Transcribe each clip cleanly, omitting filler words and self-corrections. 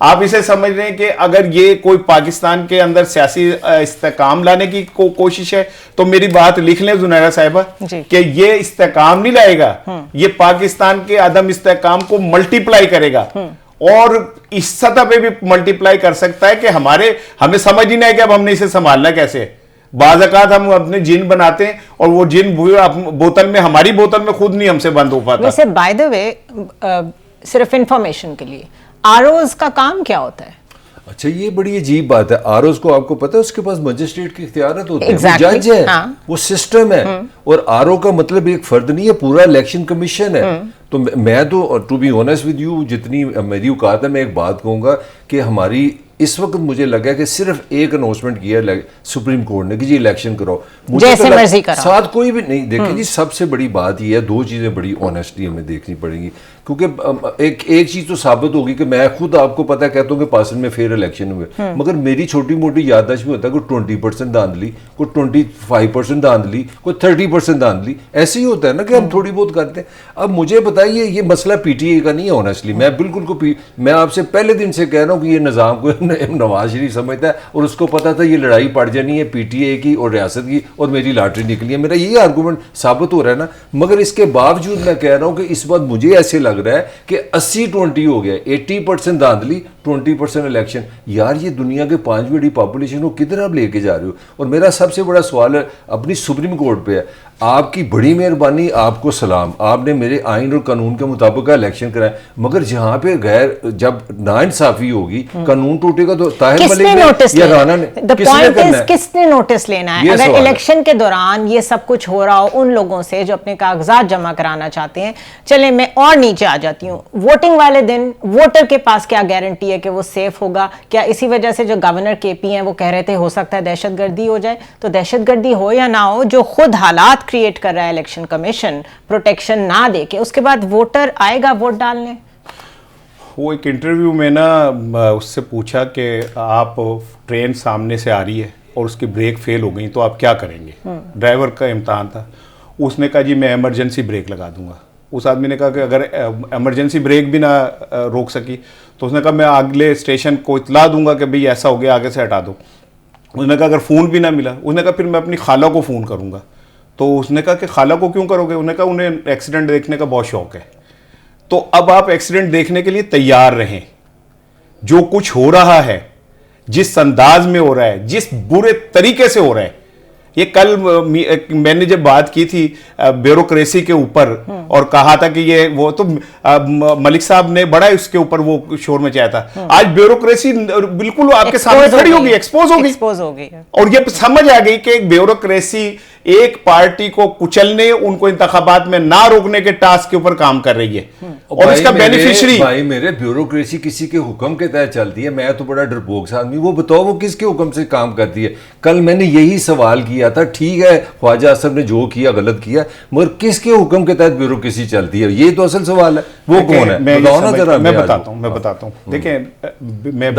آپ اسے سمجھ رہے ہیں کہ اگر یہ کوئی پاکستان کے اندر سیاسی استحکام لانے کی کوشش ہے تو میری بات لکھ لیں زنیرہ صاحبہ کہ یہ استحکام نہیں لائے گا, یہ پاکستان کے عدم استحکام کو ملٹی پلائی کرے گا, اور اس سطح پہ بھی ملٹی پلائی کر سکتا ہے کہ ہمیں سمجھ ہی نہیں ہے کہ اب ہم نے اسے سنبھالنا کیسے. بعض اوقات ہم اپنے جن بناتے ہیں اور وہ جن بوتل میں, ہماری بوتل میں خود نہیں ہم سے بند ہو پاتا. ویسے بائی دا وے صرف انفارمیشن کے لیے آروز کا کام کیا ہوتا ہے؟ اچھا یہ بڑی عجیب بات ہے. آروز کو آپ کو پتا ہے اس کے پاس مجسٹریٹ کی اختیارات ہوتے ہیں, وہ جج ہے, وہ سسٹم ہے. اور آرو کا مطلب ایک فرد نہیں ہے, پورا الیکشن کمیشن ہے. تو میں تو to be honest with you, جتنی میری اوقات ہے میں ایک بات کہوں گا کہ ہماری اس وقت مجھے لگا کہ صرف ایک اناؤنسمنٹ کیا سپریم کورٹ نے کہ جی الیکشن کرو, جیسے مرضی کرو, ساتھ کوئی بھی نہیں. دیکھیں جی سب سے بڑی بات یہ ہے, دو چیزیں بڑی آنیسٹلی ہمیں دیکھنی پڑیں گی, کیونکہ ایک چیز تو ثابت ہوگی کہ میں خود آپ کو پتہ کہتا ہوں کہ پاسن میں فیئر الیکشن ہوئے, مگر میری چھوٹی موٹی یادداشت میں ہوتا ہے کوئی 20% دھاندلی, کوئی 25% دھاندلی, کوئی 30% دھاندلی, ایسے ہی ہوتا ہے نا کہ ہم تھوڑی بہت کرتے ہیں. اب مجھے بتائیے یہ مسئلہ پی ٹی اے کا نہیں ہے آنیسٹلی, میں بالکل میں آپ سے پہلے دن سے کہہ رہا ہوں کہ یہ نظام کو نواز شریف سمجھتا ہے اور اس کو پتا تھا یہ لڑائی پڑ جانی ہے پی ٹی اے کی اور ریاست کی اور میری لاٹری نکلی ہے. میرا یہی آرگومنٹ ثابت ہو رہا ہے نا, مگر اس کے باوجود میں کہہ رہا ہوں کہ اس وقت مجھے ایسے لگ رہا ہے کہ 80-20 ہو گیا, 80% دھاندلی 20% الیکشن. یار یہ دنیا کے 5 بڑی پاپولیشن کو کدھر آپ لے کے جا رہے ہو؟ اور میرا سب سے بڑا سوال ہے اپنی سپریم کورٹ پہ ہے, آپ کی بڑی مہربانی, آپ کو سلام, آپ نے میرے آئین اور قانون کے مطابق الیکشن کرایا, مگر جہاں پہ غیر جب ناانصافی ہوگی قانون ٹوٹے گا تو طاہر ملک نے یا رانا نے کس نے نوٹس لینا ہے؟ اگر الیکشن کے دوران یہ سب کچھ ہو رہا ہو ان لوگوں سے جو اپنے کاغذات جمع کرانا چاہتے ہیں. چلے میں اور نیچے آ جاتی ہوں, ووٹنگ والے دن ووٹر کے پاس کیا گارنٹی ہے کہ وہ سیف ہوگا؟ کیا اسی وجہ سے جو گورنر کے پی ہیں وہ کہہ رہے تھے ہو سکتا ہے دہشت گردی ہو جائے, تو دہشت گردی ہو یا نہ ہو, جو خود حالات کریٹ کر رہا ہے الیکشن کمیشن پروٹیکشن نہ دے کے, اس کے بعد ووٹر آئے گا ووٹ ڈالنے. وہ ایک انٹرویو میں نا اس سے پوچھا کہ آپ ٹرین سامنے سے آ رہی ہے اور اس کی بریک فیل ہو گئی تو آپ کیا کریں گے؟ ڈرائیور کا امتحان تھا. اس نے کہا جی میں ایمرجنسی بریک لگا دوں گا. اس آدمی نے کہا کہ اگر ایمرجنسی بریک بھی نہ روک سکی تو اس نے کہا میں اگلے اسٹیشن کو اطلاع دوں گا کہ بھئی ایسا ہو گیا آگے سے ہٹا دو. اس نے کہا اگر فون بھی نہ ملا, اس نے کہا پھر میں اپنی خالہ کو فون کروں گا. تو اس نے کہا کہ خالہ کو کیوں کرو گے؟ انہوں نے کہا انہیں ایکسیڈنٹ دیکھنے کا بہت شوق ہے. تو اب آپ ایکسیڈنٹ دیکھنے کے لیے تیار رہیں. جو کچھ ہو رہا ہے, جس انداز میں ہو رہا ہے, جس برے طریقے سے ہو رہا ہے, یہ کل میں نے جب بات کی تھی بیوروکریسی کے اوپر اور کہا تھا کہ یہ وہ تو ملک صاحب نے بڑا اس کے اوپر وہ شور مچایا تھا. آج بیوروکریسی بالکل آپ کے سامنے کھڑی ہوگی, ایکسپوز ہوگی, اور یہ سمجھ آ گئی کہ بیوروکریسی ایک پارٹی کو کچلنے, ان کو انتخابات میں نہ روکنے کے ٹاسک کے اوپر کام کر رہی ہے. اور اس کا بینیفیشری بھائی میرے بیوروکریسی کسی کے حکم کے تحت چلتی ہے. میں تو بڑا ڈرپوک آدمی, وہ بتاؤ وہ کس کے حکم سے کام کرتی ہے؟ کل میں نے یہی سوال کیا تھا, ٹھیک ہے خواجہ صاحب نے جو کیا غلط کیا, مگر کس کے حکم کے تحت بیوروکریسی چلتی ہے؟ یہ تو اصل سوال ہے. وہ کون ہے بتاؤ نا ذرا. میں بتاتا ہوں. دیکھیں میں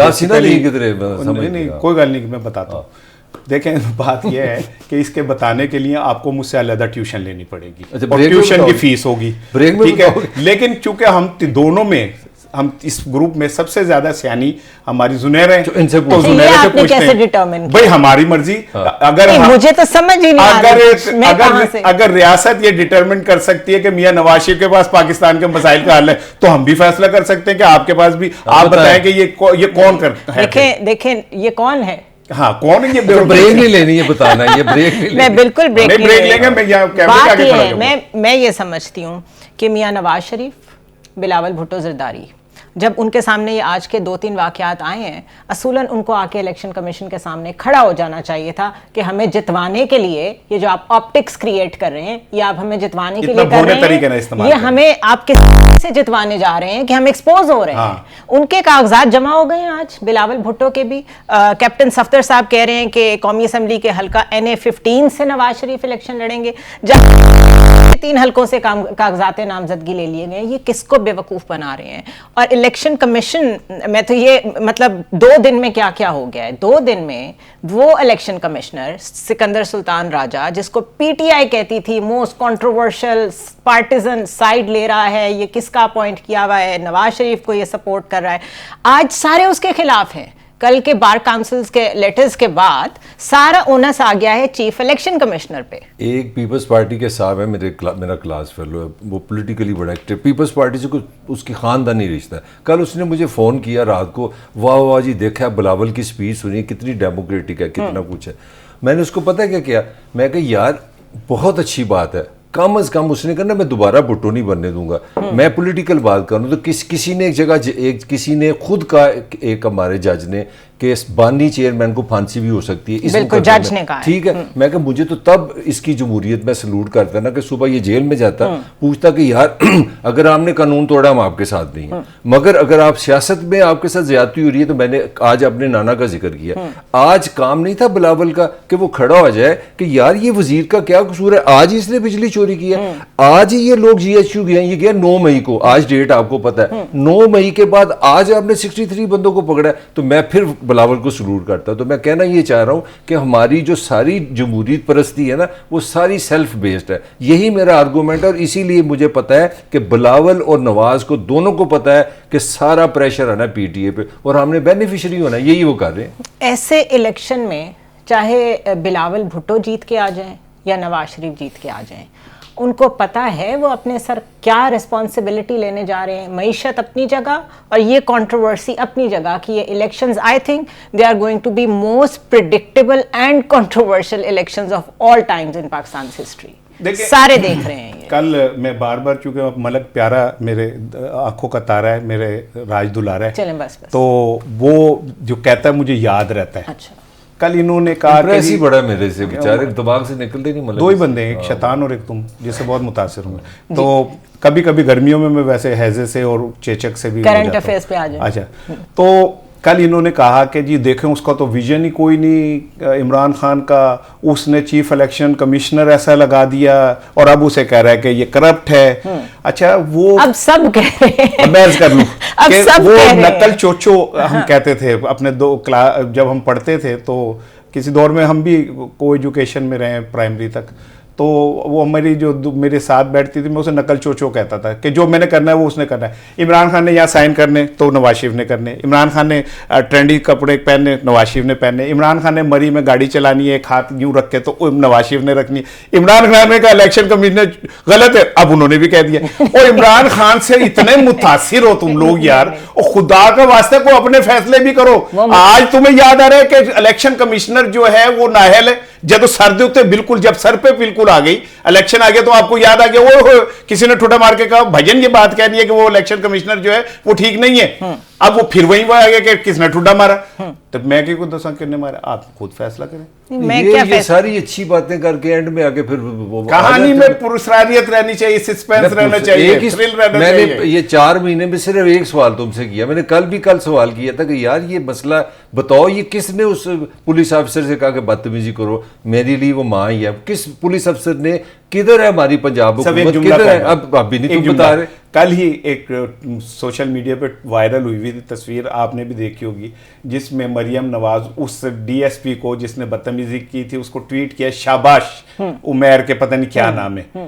کوئی گل نہیں, میں بتاتا ہوں. دیکھیں بات یہ ہے کہ اس کے بتانے کے لیے آپ کو مجھ سے علیحدہ ٹیوشن لینی پڑے گی, اور ٹیوشن کی فیس ہوگی, ٹھیک ہے. لیکن چونکہ ہم دونوں میں, ہم اس گروپ میں سب سے زیادہ سیانی ہماری زنیر ہیں, ان سے پوچھتے ہیں بھائی ہماری مرضی. اگر مجھے تو سمجھ ہی نہیں, اگر ریاست یہ ڈٹرمن کر سکتی ہے کہ میاں نواز شریف کے پاس پاکستان کے مسائل کا حل ہے, تو ہم بھی فیصلہ کر سکتے ہیں کہ آپ کے پاس بھی. آپ بتائیں کہ یہ کون کرتا ہے؟ دیکھیں یہ کون ہے. ہاں کون ہے؟ یہ بریک نہیں لینی ہے, بتانا ہے یہ بریک نہیں. میں بالکل بریک لیں گے. بات یہ ہے, میں یہ سمجھتی ہوں کہ میاں نواز شریف, بلاول بھٹو زرداری, جب ان کے سامنے یہ آج کے 2-3 واقعات آئے ہیں, اصولاً ان کو آ کے الیکشن کمیشن کے سامنے کھڑا ہو جانا چاہیے تھا کہ ہمیں جتوانے کے لیے یہ جو آپ آپٹکس کریٹ کر رہے ہیں, یہ آپ ہمیں جتوانے کے لیے کر رہے ہیں, یہ ہمیں آپ کے سے جتوانے جا رہے ہیں کہ ہم ایکسپوز ہو رہے ہیں. ان کے کاغذات جمع ہو گئے ہیں آج, بلاول بھٹو کے بھی. کیپٹن صفدر صاحب کہہ رہے ہیں کہ قومی اسمبلی کے حلقہ NA-15 سے نواز شریف الیکشن لڑیں گے, جب 3 حلقوں سے کاغذات نامزدگی لے لیے گئے. یہ کس کو بیوقوف بنا رہے ہیں؟ اور الیکشن کمیشن میں تو یہ مطلب 2 دن میں کیا کیا ہو گیا ہے. 2 دن میں وہ الیکشن کمشنر سکندر سلطان راجہ جس کو پی ٹی آئی کہتی تھی موسٹ کنٹروورشل پارٹیزن سائڈ لے رہا ہے, یہ کس کا اپوائنٹ کیا ہوا ہے, نواز شریف کو یہ سپورٹ کر رہا ہے, آج سارے اس کے خلاف ہیں. کل کے بار کاؤنسلز کے لیٹرز کے بعد سارا اونس آ گیا ہے چیف الیکشن کمشنر پہ. ایک پیپلز پارٹی کے صاحب ہے میرا کلاس فیلو ہے, وہ پولیٹیکلی بڑا ایکٹیو, پیپلز پارٹی سے کوئی اس کی خاندانی رشتہ ہے. کل اس نے مجھے فون کیا رات کو, واہ واہ جی دیکھا بلاول کی سپیچ سنی کتنی ڈیموکریٹک ہے, کتنا کچھ ہے. میں نے اس کو پتہ کیا کیا, میں کہ یار بہت اچھی بات ہے, کم از کم اس نے کہا نا میں دوبارہ بھٹو نہیں بننے دوں گا, میں پولیٹیکل بات کروں. تو کسی نے ایک جگہ کسی نے خود کہا, ایک ہمارے جج نے کہ بانی چیئرمین کو پھانسی بھی ہو سکتی ہے, بالکل جج نے کہا, ٹھیک ہے. میں کہ مجھے تو تب اس کی جمہوریت میں سلوٹ کرتا نا کہ صبح یہ جیل میں جاتا پوچھتا کہ یار اگر آپ نے قانون توڑا ہم آپ کے ساتھ نہیں ہیں, مگر اگر آپ سیاست میں آپ کے ساتھ زیادتی ہو رہی ہے. تو میں نے آج اپنے نانا کا ذکر کیا, آج کام نہیں تھا بلاول کا کہ وہ کھڑا ہو جائے کہ یار یہ وزیر کا کیا قصور ہے, آج اس نے بجلی چوری کی ہے, آج ہی یہ لوگ جی ایچ یو گئے ہیں, یہ گیا 9 مئی کو, آج ڈیٹ آپ کو پتا ہے, 9 مئی کے بعد آج آپ نے 63 بندوں کو پکڑا ہے. تو میں پھر بلاول کو سلوٹ کرتا. تو میں کہنا یہ چاہ رہا ہوں کہ ہماری جو ساری جمہوریت پرستی ہے نا وہ ساری سیلف بیسڈ ہے, یہی میرا آرگومنٹ ہے. اور اسی لیے مجھے پتا ہے کہ بلاول اور نواز کو دونوں کو پتا ہے کہ سارا پریشر آنا پی ٹی اے پہ اور ہم نے بینیفیشری ہونا, یہی وہ کر رہے ہیں. ایسے الیکشن میں چاہے بلاول بھٹو جیت کے آ جائیں یا نواز شریف جیت کے آ جائیں, ان کو پتا ہے وہ اپنے سر کیا رسپانسبلٹی لینے جا رہے ہیں. معیشت اپنی جگہ اور یہ کنٹروورسی اپنی جگہ کہ یہ elections I think they are going to be most predictable and controversial elections of all times in Pakistan's history. سارے دیکھ رہے ہیں. کل میں بار بار چونکہ ملک پیارا میرے آنکھوں کا تارا ہے, میرے راج دلارا ہے, چلیں بس تو وہ جو کہتا ہے مجھے یاد رہتا ہے. اچھا, کل انہوں نے کہا ایسی بڑا میرے سے بیچارے دماغ سے نکلتے نہیں. 2 ہی بندے ہیں, ایک شیطان اور ایک تم, جس سے بہت متاثر ہوں میں. تو کبھی کبھی گرمیوں میں ویسے ہیضے سے اور چیچک سے بھی کرنٹ افیئرس پہ آ جائیں. اچھا, تو کل انہوں نے کہا کہ جی دیکھیں اس کا تو ویژن ہی کوئی نہیں عمران خان کا, اس نے چیف الیکشن کمشنر ایسا لگا دیا اور اب اسے کہہ رہا ہے کہ یہ کرپٹ ہے. اچھا وہ اب سب کہہ رہے ہیں, میں عرض کر لوں کہ وہ نقل چوچو ہم کہتے تھے اپنے جب ہم پڑھتے تھے تو کسی دور میں ہم بھی کو ایجوکیشن میں رہے پرائمری تک, تو وہ ہماری جو میرے ساتھ بیٹھتی تھی میں اسے نقل چوچو کہتا تھا کہ جو میں نے کرنا ہے وہ اس نے کرنا ہے. عمران خان نے یہاں سائن کرنے تو نواز شریف نے کرنے, عمران خان نے ٹرینڈی کپڑے پہننے نواز شریف نے پہننے, عمران خان نے مری میں گاڑی چلانی ہے ایک ہاتھ یوں رکھ کے تو نواز شریف نے رکھنی, عمران خان نے کہا الیکشن کمیشن غلط ہے, اب انہوں نے بھی کہہ دیا. اور عمران خان سے اتنے متاثر ہو تم لوگ یار, اور خدا کا واسطے کو اپنے فیصلے بھی کرو. آج تمہیں یاد آ رہا ہے کہ الیکشن کمشنر جو ہے وہ نااہل ہے, جب سر دے ہوتے بالکل, جب سر پہ بالکل آ گئی الیکشن آ گیا تو آپ کو یاد آ گیا وہ کسی نے ٹھوٹا مار کے کہا بھجن یہ بات کہہ دی ہے کہ وہ الیکشن کمشنر جو ہے وہ ٹھیک نہیں ہے. اب وہ پھر وہیں آ گیا کہ کس نے ٹھوٹا مارا, تو میں کہ کوئی دساں کس نے مارا, آپ خود فیصلہ کریں. یہ ساری اچھی باتیں کر کے اینڈ میں آگے پھر کہانی میں پراسراریت رہنی چاہیے, سسپینس رہنا چاہیے, تھرل رہنا چاہیے. میں چاہیے. نے یہ 4 مہینے میں صرف ایک سوال تم سے کیا, میں نے کل سوال کیا تھا کہ یار یہ مسئلہ بتاؤ یہ کس نے اس پولیس افسر سے کہا کہ بدتمیزی کرو, میرے لیے وہ ماں ہی ہے, کس پولیس افسر نے, کدھر ہے ہماری پنجاب حکومت, کدھر ہے, اب بھی نہیں تم بتا رہے. کل ہی ایک سوشل میڈیا پہ وائرل ہوئی تھی تصویر, آپ نے بھی دیکھی ہوگی, جس میں مریم نواز اس ڈی ایس پی کو جس نے بدتمیزی کی تھی اس کو ٹویٹ کیا شاباش عمیر کے پتہ نہیں کیا نام ہے.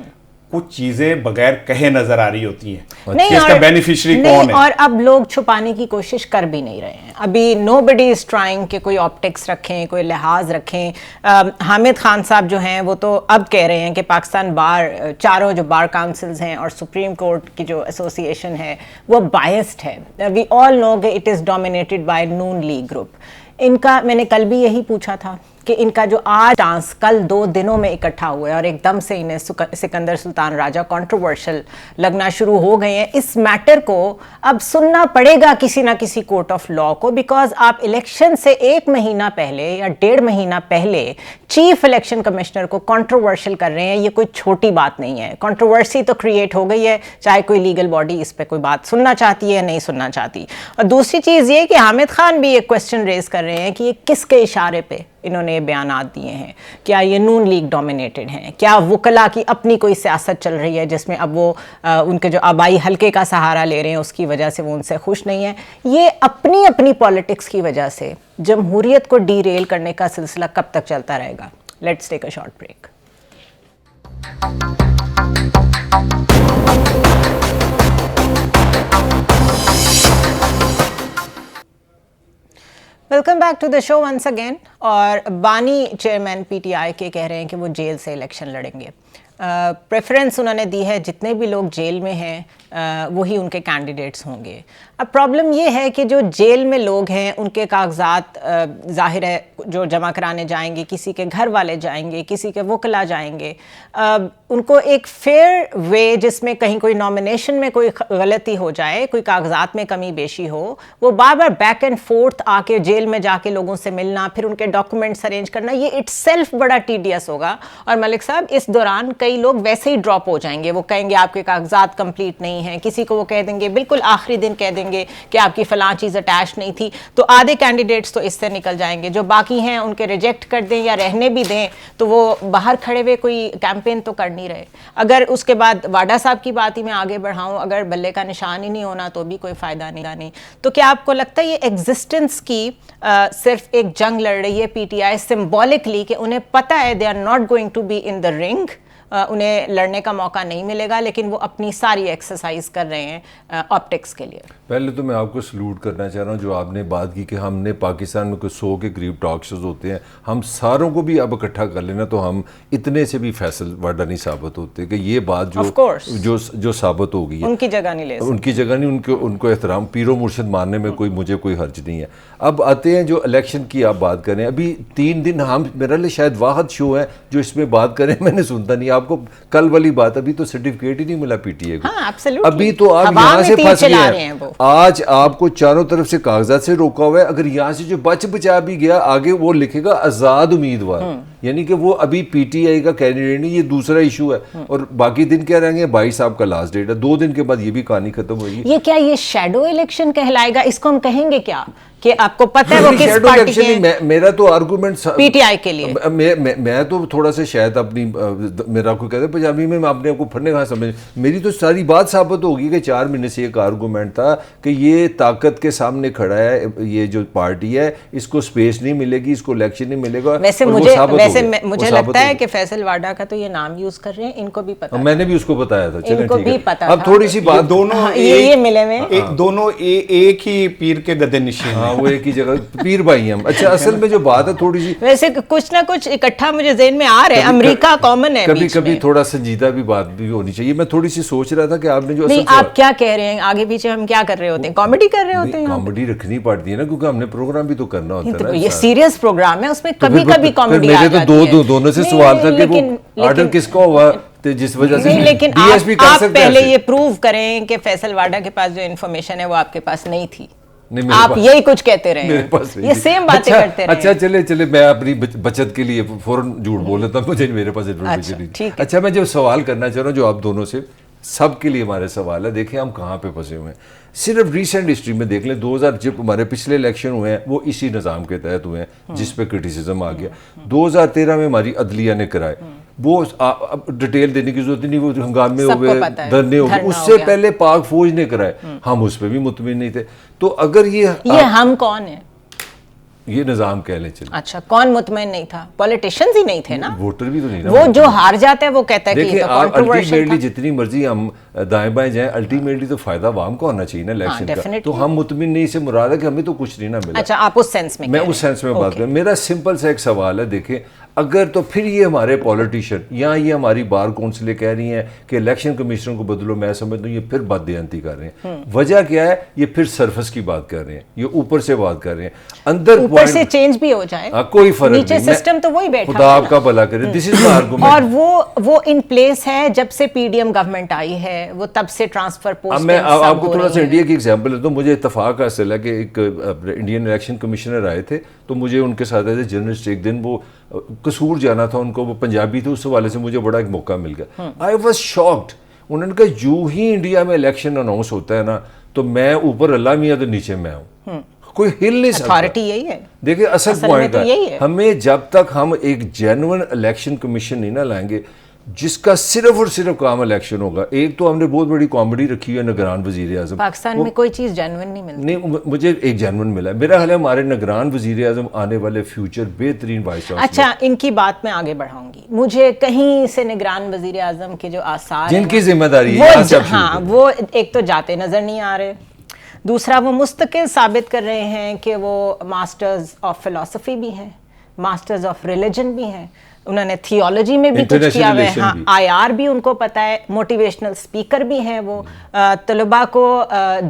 کچھ چیزیں بغیر کہے نظر آ رہی ہوتی ہیں کہ اس کا بینیفیشری کون ہے, اور اب لوگ چھپانے کی کوشش کر بھی نہیں رہے ہیں. ابھی nobody is trying کہ کوئی آپٹکس رکھیں, کوئی لحاظ رکھیں. حامد خان صاحب جو ہیں وہ تو اب کہہ رہے ہیں کہ پاکستان بار, چاروں جو بار کاؤنسلز ہیں اور سپریم کورٹ کی جو ایسوسیشن ہے وہ بائسڈ ہے. وی آل نو کہ it is dominated by Noon league group. ان کا میں نے کل بھی یہی پوچھا تھا کہ ان کا جو آج ڈانس کل 2 دنوں میں اکٹھا ہوا ہے اور ایک دم سے انہیں سکندر سلطان راجہ کنٹروورشل لگنا شروع ہو گئے ہیں, اس میٹر کو اب سننا پڑے گا کسی نہ کسی کورٹ آف لاء کو, بیکاز آپ الیکشن سے 1 مہینہ پہلے یا 1.5 مہینہ پہلے چیف الیکشن کمشنر کو کنٹروورشل کر رہے ہیں. یہ کوئی چھوٹی بات نہیں ہے, کنٹروورسی تو کریٹ ہو گئی ہے, چاہے کوئی لیگل باڈی اس پہ کوئی بات سننا چاہتی ہے نہیں سننا چاہتی. اور دوسری چیز یہ کہ حامد خان بھی ایک کوشچن ریز کر رہے ہیں کہ یہ کس کے اشارے پہ انہوں نے بیانات دیے ہیں؟ کیا یہ نون لیگ ڈومینیٹڈ ہیں؟ کیا وکلا کی اپنی کوئی سیاست چل رہی ہے جس میں اب وہ ان کے جو آبائی حلقے کا سہارا لے رہے ہیں اس کی وجہ سے وہ ان سے خوش نہیں ہیں؟ یہ اپنی اپنی پالیٹکس کی وجہ سے جمہوریت کو ڈی ریل کرنے کا سلسلہ کب تک چلتا رہے گا؟ Let's take a short break. Welcome back to the show once again. اور بانی چیئرمین پی ٹی آئی کے کہہ رہے ہیں کہ وہ جیل سے الیکشن لڑیں گے. پریفرنس انہوں نے دی ہے جتنے بھی لوگ جیل میں ہیں وہی ان کے کینڈیڈیٹس ہوں گے. اب پرابلم یہ ہے کہ جو جیل میں لوگ ہیں ان کے کاغذات ظاہر ہے جو جمع کرانے جائیں گے, کسی کے گھر والے جائیں گے, کسی کے وکلا جائیں گے, ان کو ایک فیئر وے جس میں کہیں کوئی نامینیشن میں کوئی غلطی ہو جائے, کوئی کاغذات میں کمی بیشی ہو, وہ بار بار بیک اینڈ فورتھ آ کے جیل میں جا کے لوگوں سے ملنا, پھر ان کے ڈاکومنٹس ارینج کرنا, یہ اٹ سیلف بڑا ٹیڈیس ہوگا. اور ملک صاحب اس دوران کئی لوگ ویسے ہی ڈراپ ہو جائیں گے. وہ کہیں گے آپ کے کاغذات کمپلیٹ نہیں ہیں, کسی کو وہ کہہ دیں گے بالکل آخری دن کہہ دیں گے کہ آپ کی فلاں چیز اٹیچ نہیں تھی, تو آدھے کینڈیڈیٹس تو اس سے نکل جائیں گے. جو باقی ہیں ان کے ریجیکٹ کر دیں یا رہنے بھی دیں تو وہ باہر کھڑے ہوئے کوئی کیمپین تو کر نہیں رہے. اگر اس کے بعد واڈا صاحب کی بات ہی میں آگے بڑھاؤں, اگر بلے کا نشان ہی نہیں ہونا تو بھی کوئی فائدہ نہیں. تو کیا آپ کو لگتا ہے یہ ایگزسٹنس کی صرف ایک جنگ لڑ رہی ہے پی ٹی آئی سمبولکلی کہ انہیں پتہ ہے they are not going to be in the ring, انہیں لڑنے کا موقع نہیں ملے گا, لیکن وہ اپنی ساری ایکسرسائز کر رہے ہیں آپٹکس کے لیے؟ پہلے تو میں آپ کو سلوٹ کرنا چاہ رہا ہوں جو آپ نے بات کی کہ ہم نے پاکستان میں کوئی 100 کے قریب ٹاک شوز ہوتے ہیں, ہم ساروں کو بھی اب اکٹھا کر لینا تو ہم اتنے سے بھی فیصل واڈا نہیں ثابت ہوتے کہ یہ بات جو ثابت ہو گئی ہے ان کی جگہ نہیں لے سکتے, ان کی جگہ نہیں, ان کو احترام پیر و مرشد ماننے میں مجھے کوئی حرج نہیں ہے. اب آتے ہیں جو الیکشن کی آپ بات کریں, ابھی 3 دن ہم میرا لیے شاید واحد شو ہے جو اس میں بات کریں, میں نے سنتا نہیں. آپ کو کل والی بات, ابھی تو سرٹیفکیٹ ہی نہیں ملا پی ٹی اے کو, ابھی تو آپ یہاں سے پھنس گئے ہیں. آج آپ کو چاروں طرف سے کاغذات سے روکا ہوا ہے, اگر یہاں سے جو بچا بھی گیا آگے وہ لکھے گا آزاد امیدوار, یعنی کہ وہ ابھی پی ٹی آئی کا کینڈیڈیٹ نہیں, یہ دوسرا ایشو ہے. اور باقی دن کیا رہیں گے, 22 آپ کا لاسٹ ڈیٹ ہے, 2 دن کے بعد یہ بھی کہانی ختم ہوگی. یہ کیا یہ شیڈو الیکشن کہلائے گا؟ اس کو ہم کہیں گے کیا کہ آپ کو پتہ ہے وہ کس پارٹی کے ہیں؟ میرا تو آرگومنٹ پی ٹی آئی کے لیے میں تو تھوڑا سا شاید اپنی میرا کو کہتے ہیں پنجابی میں اپنے آپ کو پڑھنے کا سمجھ, میری تو ساری بات ثابت ہوگی کہ 4 مہینے سے ایک آرگومنٹ تھا کہ یہ طاقت کے سامنے کھڑا ہے, یہ جو پارٹی ہے اس کو سپیس نہیں ملے گی, اس کو الیکشن نہیں ملے گا. ویسے مجھے لگتا ہے کہ فیصل واڈا کا تو یہ نام یوز کر رہے ہیں, ان کو بھی پتا, میں نے بھی اس کو بتایا تھا. ان کو بھی پتا. اب تھوڑی سی بات, دونوں یہ ملے میں دونوں ایک ہی پیر کے گدے نشین, ہاں وہ ایک ہی جگہ پیر بھائی ہم. اچھا اصل میں جو بات ہے تھوڑی سی, ویسے کچھ نہ کچھ اکٹھا مجھے ذہن میں آ رہا ہے, امریکہ کامن ہے, کبھی تھوڑا سنجیدہ بھی بات بھی ہونی چاہیے. میں تھوڑی سی سوچ رہا تھا کہ آپ نے جو نہیں, آپ کیا کہہ رہے ہیں, آگے پیچھے ہم کیا کر رہے ہوتے ہیں, کامیڈی کر رہے ہوتے ہیں. کامیڈی رکھنی پڑتی ہے نا, کیونکہ ہم نے پروگرام بھی تو کرنا ہوتا ہے. یہ سیریس پروگرام ہے, اس میں کبھی کبھی کامیڈی آ جاتی ہے. میرے تو دونوں سے سوال تھا کہ وہ آرڈر کس کا ہوا جس وجہ سے لیکن آپ پہلے یہ پروو کریں کہ فیصل واڈا کے پاس جو انفارمیشن ہے وہ آپ کے پاس نہیں تھی. آپ یہی کچھ کہتے رہے ہیں, یہ سیم باتیں کرتے رہے. اچھا چلے میں اپنی بچت کے لیے فوراً جھوٹ بول لیتا ہوں, مجھے میرے پاس انفارمیشن نہیں. اچھا میں جو سوال کرنا چاہ رہا ہوں جو آپ دونوں سے, سب کے لیے ہمارے سوال ہے, دیکھیں ہم کہاں پہ پھنسے ہوئے ہیں. صرف ریسنٹ ہسٹری میں دیکھ لیں, 2000 جب ہمارے پچھلے الیکشن ہوئے ہیں وہ اسی نظام کے تحت ہوئے ہیں جس پہ کرٹیسزم آ گیا. 2013 میں ہماری عدلیہ نے کرائے, وہ ڈیٹیل دینے کی ضرورت نہیں, وہ ہنگامے ہوئے, دھرنے ہوئے. اس سے پہلے پاک فوج نے کرائے, ہم اس پہ بھی مطمئن نہیں تھے. تو اگر یہ ہم کون ہیں, یہ نظام کہہ لیں چلیں. اچھا کون مطمئن نہیں تھا؟ پولیٹیشینز ہی نہیں تھے نا, ووٹر بھی تو نہیں نا. وہ جو ہار جاتا ہے وہ کہتا ہے کہ یہ تو کنٹروورشل الٹیمیٹلی جتنی مرضی ہم دائیں بائیں جائیں, الٹیمیٹلی تو فائدہ عوام کو ہونا چاہیے نا الیکشن کا. تو ہم مطمئن نہیں سے مراد ہے کہ ہمیں تو کچھ نہیں نہ ملا. اچھا آپ اس سینس میں اس سینس میں بات کریں. میرا سمپل سا ایک سوال ہے, دیکھیں اگر تو پھر یہ ہمارے پولیٹیشین یا یہ ہماری بار کونسلیں کہہ رہی ہیں کہ الیکشن کمیشنر کو بدلو, میں سمجھتا ہوں یہ پھر بد دیانتی کر رہے ہیں. وجہ کیا ہے, یہ پھر سرفس کی بات کر رہے ہیں, یہ اوپر سے بات کر رہے ہیں. اندر اوپر سے چینج بھی ہو جائے کوئی فرق نہیں, نیچے سسٹم تو وہی بیٹھا, خدا آپ کا بھلا کرے. دس از مائی آرگومنٹ. اور وہ ان پلیس ہے جب سے پی ڈی ایم گورنمنٹ آئی ہے, وہ تب سے ٹرانسفر پوسٹ. میں آپ کو تھوڑا سا انڈیا کی ایگزامپل دیتا ہوں. مجھے اتفاق حاصل ہے کہ ایک انڈین الیکشن کمیشنر آئے تھے, تو مجھے ان کے ساتھ ایز اے جرنلسٹ ایک دن وہ قصور جانا تھا ان کو, وہ پنجابی تھے, اس حوالے سے مجھے بڑا ایک موقع مل گیا. I was shocked. انہوں نے کہا یوں ہی انڈیا میں الیکشن اناؤنس ہوتا ہے نا, تو میں اوپر اللہ میاں تو نیچے میں ہوں. کوئی ہل نہیں سکتا. اتھارٹی یہی ہے. دیکھیں اصل میں پوائنٹ تو یہی ہے. ہمیں جب تک ہم ایک جینون الیکشن کمیشن نہیں نہ لائیں گے جس کا صرف اور صرف کام الیکشن ہوگا. ایک تو ہم نے بہت بڑی کامیڈی رکھی ہے نگران وزیر اعظم. پاکستان میں کوئی چیز جینون نہیں ملتی. نہیں, مجھے ایک جینون ملا ہے. میرا خیال ہے ہمارے نگران وزیر اعظم آنے والے فیوچر بہترین وائس چانسلر. اچھا, ان کی بات میں آگے بڑھاؤں گی. مجھے کہیں سے نگران وزیر اعظم کے جو آثار جن کی ذمہ داری ہے ہاں وہ ایک تو جاتے نظر نہیں آ رہے, دوسرا وہ مستقل ثابت کر رہے ہیں کہ وہ ماسٹرز آف فلسفی بھی ہیں, ماسٹرز آف ریلیجن بھی ہیں, انہوں نے تھیولوجی میں بھی کچھ کیا ہوا ہے, ہاں آئی آر بھی ان کو پتہ ہے, موٹیویشنل اسپیکر بھی ہیں وہ. طلباء کو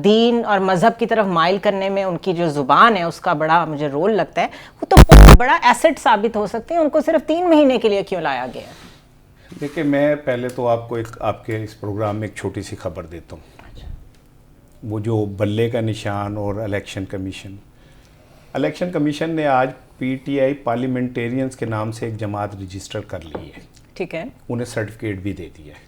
دین اور مذہب کی طرف مائل کرنے میں ان کی جو زبان ہے اس کا بڑا مجھے رول لگتا ہے. وہ تو بڑا ایسٹ ثابت ہو سکتے ہیں, ان کو صرف 3 مہینے کے لیے کیوں لایا گیا؟ دیکھیں میں پہلے تو آپ کو آپ کے اس پروگرام میں ایک چھوٹی سی خبر دیتا ہوں. وہ جو بلے کا نشان اور الیکشن کمیشن نے آج پی ٹی آئی پارلیمنٹیرینز کے نام سے ایک جماعت رجسٹر کر لی ہے. ٹھیک ہے, انہیں سرٹیفکیٹ بھی دے دیا ہے.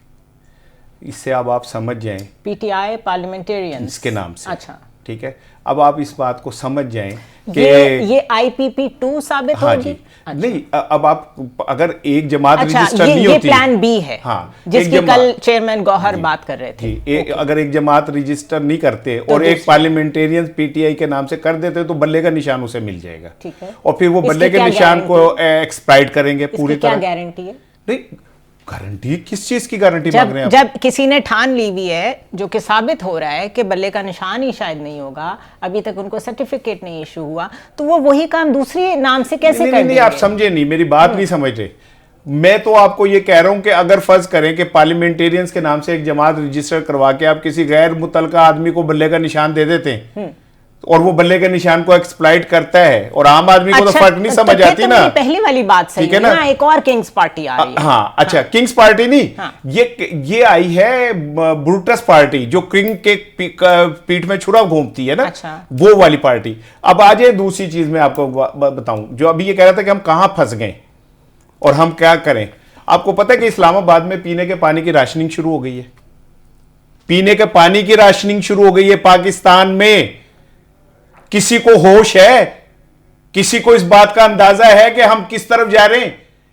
اس سے اب آپ سمجھ جائیں پی ٹی آئی پارلیمنٹیرینز کے نام سے. اچھا ٹھیک ہے, اب آپ اس بات کو سمجھ جائیں کہ یہ آئی پی پی 2 ثابت ہوگی. ہاں جی, نہیں اب آپ اگر ایک جماعت رجسٹر نہیں ہوتی, یہ پلان بی ہے جس کی کل چیئرمین گوہر بات کر رہے تھے. اگر ایک جماعت رجسٹر نہیں کرتے اور ایک پارلیمنٹیرین پی ٹی آئی کے نام سے کر دیتے تو بلے کا نشان اسے مل جائے گا, اور پھر وہ بلے کے نشان کو ایکسپلائٹ کریں گے پوری طرح. کیا گارنٹی ہے؟ نہیں گارنٹی, کس چیز کی گارنٹی مانگ رہے ہیں آپ؟ جب کسی نے ٹھان لی ہوئی ہے جو کہ ثابت ہو رہا ہے کہ بلے کا نشان ہی شاید نہیں ہوگا, ابھی تک ان کو سرٹیفکیٹ نہیں ایشو ہوا, تو وہ وہی کام دوسری نام سے کیسے کر دیں گے؟ نہیں آپ سمجھے نہیں, میری بات نہیں سمجھ رہے. میں تو آپ کو یہ کہہ رہا ہوں کہ اگر فرض کریں کہ پارلیمنٹیرینز کے نام سے ایک جماعت رجسٹر کروا کے آپ کسی غیر متعلقہ آدمی کو بلے کا نشان دے دیتے ہیں اور وہ بلے کے نشان کو ایکسپلائٹ کرتا ہے, اور عام آدمی کو تو فرق نہیں سمجھ آتی نا. پہلی والی بات صحیح ہے نا, ایک اور کنگز پارٹی آ رہی ہے. ہاں اچھا, کنگز پارٹی نہیں, یہ آئی ہے بروٹس پارٹی جو کنگ کے پیٹھ میں چھرا گھومتی ہے نا, وہ والی پارٹی. اب آ جائے دوسری چیز میں آپ کو بتاؤں, جو ابھی یہ کہہ رہا تھا کہ ہم کہاں پھنس گئے اور ہم کیا کریں. آپ کو پتہ ہے کہ اسلام آباد میں پینے کے پانی کی راشننگ شروع ہو گئی ہے. پینے کے پانی کی راشننگ شروع ہو گئی ہے پاکستان میں. کسی کو ہوش ہے, کسی کو اس بات کا اندازہ ہے کہ ہم کس طرف جا رہے ہیں؟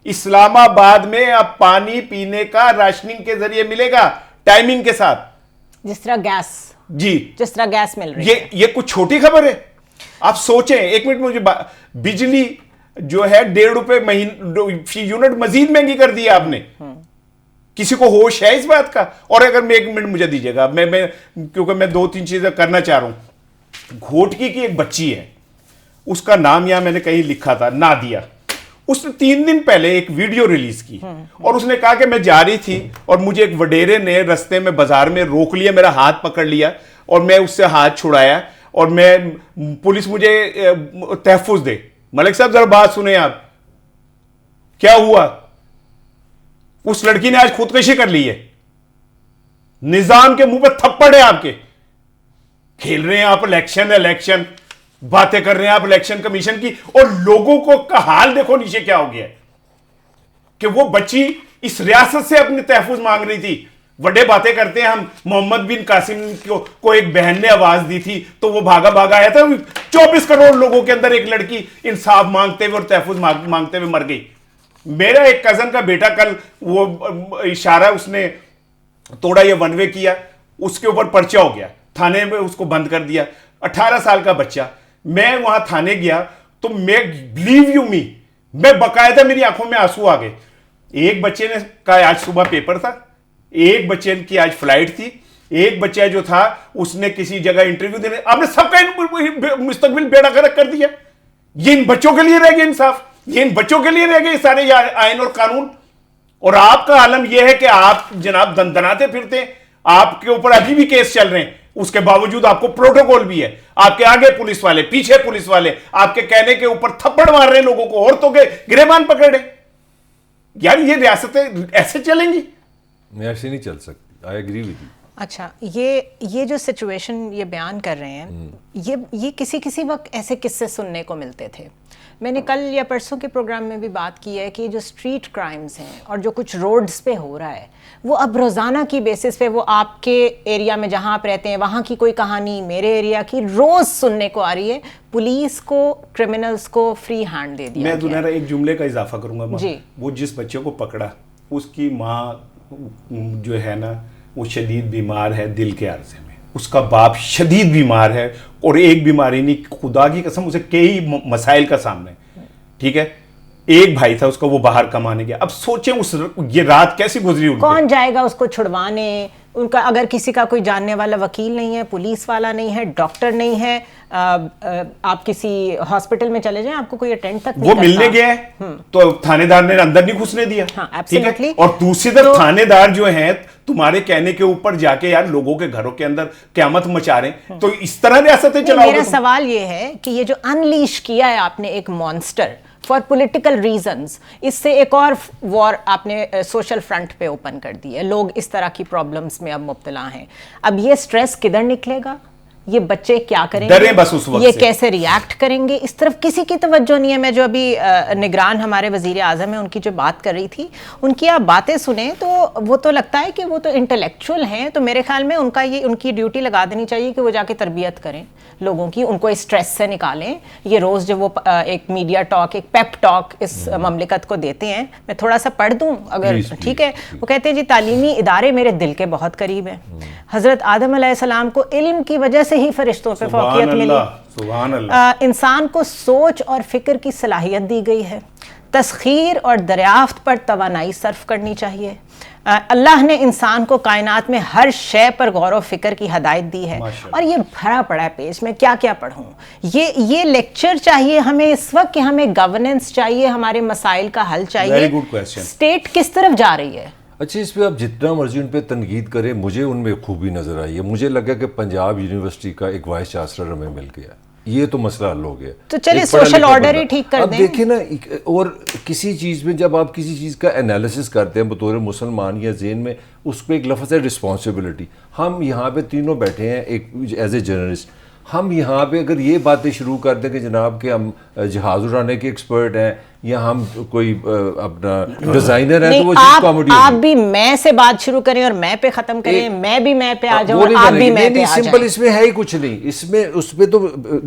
اسلام آباد میں اب پانی پینے کا راشننگ کے ذریعے ملے گا, ٹائمنگ کے ساتھ, جس طرح گیس, جی جس طرح گیس مل رہی ہے. یہ کچھ چھوٹی خبر ہے؟ آپ سوچیں ایک منٹ, مجھے بجلی جو ہے ₹1.5 فی یونٹ مزید مہنگی کر دی آپ نے. کسی کو ہوش ہے اس بات کا؟ اور اگر میں 1 منٹ مجھے دیجیے گا, میں کیونکہ میں 2-3 چیزیں کرنا چاہ رہا ہوں. گھوٹکی کی ایک بچی ہے, اس کا نام یہاں میں نے کہیں لکھا تھا, نادیہ. اس نے 3 دن پہلے ایک ویڈیو ریلیز کی اور اس نے کہا کہ میں جا رہی تھی اور مجھے ایک وڈیرے نے رستے میں بازار میں روک لیا, میرا ہاتھ پکڑ لیا اور میں اس سے ہاتھ چھڑایا اور میں پولیس مجھے تحفظ دے. ملک صاحب ذرا بات سنیں آپ, کیا ہوا؟ اس لڑکی نے آج خودکشی کر لی ہے. نظام کے منہ پہ تھپڑ ہے آپ کے. کھیل رہے ہیں آپ الیکشن, باتیں کر رہے ہیں آپ الیکشن کمیشن کی, اور لوگوں کو کا حال دیکھو نیچے کیا ہو گیا ہے کہ وہ بچی اس ریاست سے اپنے تحفظ مانگ رہی تھی. بڑے باتیں کرتے ہیں ہم. محمد بن قاسم کو ایک بہن نے آواز دی تھی تو وہ بھاگا آیا تھا. 24 کروڑ لوگوں کے اندر ایک لڑکی انصاف مانگتے ہوئے اور تحفظ مانگتے ہوئے مر گئی. میرا ایک کزن کا بیٹا کل وہ اشارہ اس نے توڑا, یہ ون وے کیا, اس کے اوپر پرچہ ہو گیا, تھانے میں اس کو بند کر دیا. 18 سال کا بچہ. میں وہاں تھانے گیا تو میں بلیو یو می, میں باقاعدہ میری آنکھوں میں آنسو آ گئے. ایک بچے نے کہا آج صبح پیپر تھا, ایک بچے کی آج فلائٹ تھی, ایک بچہ جو تھا اس نے کسی جگہ انٹرویو دینے, آپ نے سب کا مستقبل بیڑا غرق کر دیا. یہ ان بچوں کے لیے رہ گیا انصاف, یہ ان بچوں کے لیے رہ گئے سارے آئین اور قانون. اور آپ کا عالم یہ ہے کہ آپ جناب دندناتے پھرتے ہیں, آپ کے اوپر ابھی بھی کیس چل رہے ہیں, اس کے باوجود آپ کو پروٹوکول بھی ہے, آپ کے آگے پولیس والے, پیچھے پولیس والے, آپ کے کہنے کے اوپر تھپڑ مار رہے ہیں لوگوں کو, عورتوں کے گریبان پکڑ رہے. یار یہ ریاستیں ایسے چلیں گی؟ ایسے نہیں چل سکتی. I agree with you. اچھا یہ جو سچویشن یہ بیان کر رہے ہیں یہ کسی وقت ایسے قصے سننے کو ملتے تھے. میں نے کل یا پرسوں کے پروگرام میں بھی بات کی ہے کہ جو اسٹریٹ کرائمز ہیں اور جو کچھ روڈز پہ ہو رہا ہے وہ اب روزانہ کی بیسس پہ وہ آپ کے ایریا میں جہاں آپ رہتے ہیں وہاں کی کوئی کہانی میرے ایریا کی روز سننے کو آ رہی ہے. پولیس کو کرمنلز کو فری ہینڈ دے دیا. میں دنیا ایک جملے کا اضافہ کروں گا جی. وہ جس بچے کو پکڑا اس کی ماں جو ہے نا وہ شدید بیمار ہے دل کے عارضے میں, اس کا باپ شدید بیمار ہے اور ایک بیماری نہیں, خدا کی قسم اسے کئی مسائل کا سامنا ہے, ٹھیک ہے. ایک بھائی تھا اس کا, وہ باہر کمانے گیا. اب سوچیں یہ رات کیسی گزری ان کون جائے گا اس کو چھڑوانے. ان کا اگر کسی کا کوئی جاننے والا وکیل نہیں ہے, پولیس والا نہیں ہے, ڈاکٹر نہیں ہے, آپ کسی ہاسپٹل میں چلے جائیں آپ کو کوئی اٹینڈ تک نہیں وہ ملنے گیا ہے تو تھانے دار نے اندر نہیں گھسنے دیا, ٹھیک ہے. اور دوسری طرف تھانے دار جو ہیں تمہارے کہنے کے اوپر جا کے یار لوگوں کے گھروں کے اندر قیامت مچا رہے ہیں, تو اس طرح ریاستیں چلاؤ گے. میرا سوال یہ ہے کہ یہ جو انلیش کیا ہے آپ نے ایک مانسٹر فار پولیٹیکل ریزنز, اس سے ایک اور وار آپ نے سوشل فرنٹ پہ اوپن کر دی ہے. لوگ اس طرح کی پرابلمز میں اب مبتلا ہیں. اب یہ سٹریس کدھر نکلے گا, یہ بچے کیا کریں گے, بس اس وقت یہ کیسے ریاکٹ کریں گے, اس طرف کسی کی توجہ نہیں ہے. میں جو ابھی نگران ہمارے وزیر اعظم ہیں ان کی جو بات کر رہی تھی, ان کی آپ باتیں سنیں تو وہ تو لگتا ہے کہ وہ تو انٹلیکچوئل ہیں. تو میرے خیال میں ان کی ڈیوٹی لگا دینی چاہیے کہ وہ جا کے تربیت کریں لوگوں کی, ان کو اسٹریس سے نکالیں. یہ روز جو وہ ایک میڈیا ٹاک, ایک پیپ ٹاک اس مملکت کو دیتے ہیں, میں تھوڑا سا پڑھ دوں اگر ٹھیک ہے. وہ کہتے ہیں جی تعلیمی ادارے میرے دل کے بہت قریب ہیں. حضرت آدم علیہ السلام کو علم کی وجہ سے ہی فرشتوں پہ فوقیت ملی. سبحان اللہ. انسان کو سوچ اور فکر کی صلاحیت دی گئی ہے. تسخیر اور دریافت پر توانائی صرف کرنی چاہیے. اللہ نے انسان کو کائنات میں ہر شے پر غور و فکر کی ہدایت دی ہے. اور یہ بھرا پڑا ہے پیج میں, کیا کیا پڑھوں. یہ لیکچر چاہیے ہمیں اس وقت کہ ہمیں گورننس چاہیے, ہمارے مسائل کا حل چاہیے. اسٹیٹ کس طرف جا رہی ہے. اچھا, اس پہ آپ جتنا مرضی ان پہ تنقید کریں, مجھے ان میں خوبی نظر آئی ہے. مجھے لگا کہ پنجاب یونیورسٹی کا ایک وائس چانسلر ہمیں مل گیا, یہ تو مسئلہ حل ہو گیا. تو چلیے سوشل آرڈر ہی ٹھیک کر دیں. اب دیکھیں نا, اور کسی چیز میں جب آپ کسی چیز کا انالیسس کرتے ہیں بطور مسلمان یا ذہن میں, اس پہ ایک لفظ ہے رسپانسبلٹی. ہم یہاں پہ تینوں بیٹھے ہیں ایک ایز اے جرنلسٹ, ہم یہاں پہ اگر یہ باتیں شروع کر دیں کہ جناب کہ ہم جہاز اڑانے کے ایکسپرٹ ہیں یا ہم کوئی اپنا ڈیزائنر ہیں, تو وہ چیز کامیڈی. آپ بھی میں سے بات شروع کریں اور میں پہ ختم کریں, میں بھی میں پہ آ جاؤں, آپ بھی میں پہ آ جائیں. سمپل, اس میں ہے ہی کچھ نہیں. اس پہ تو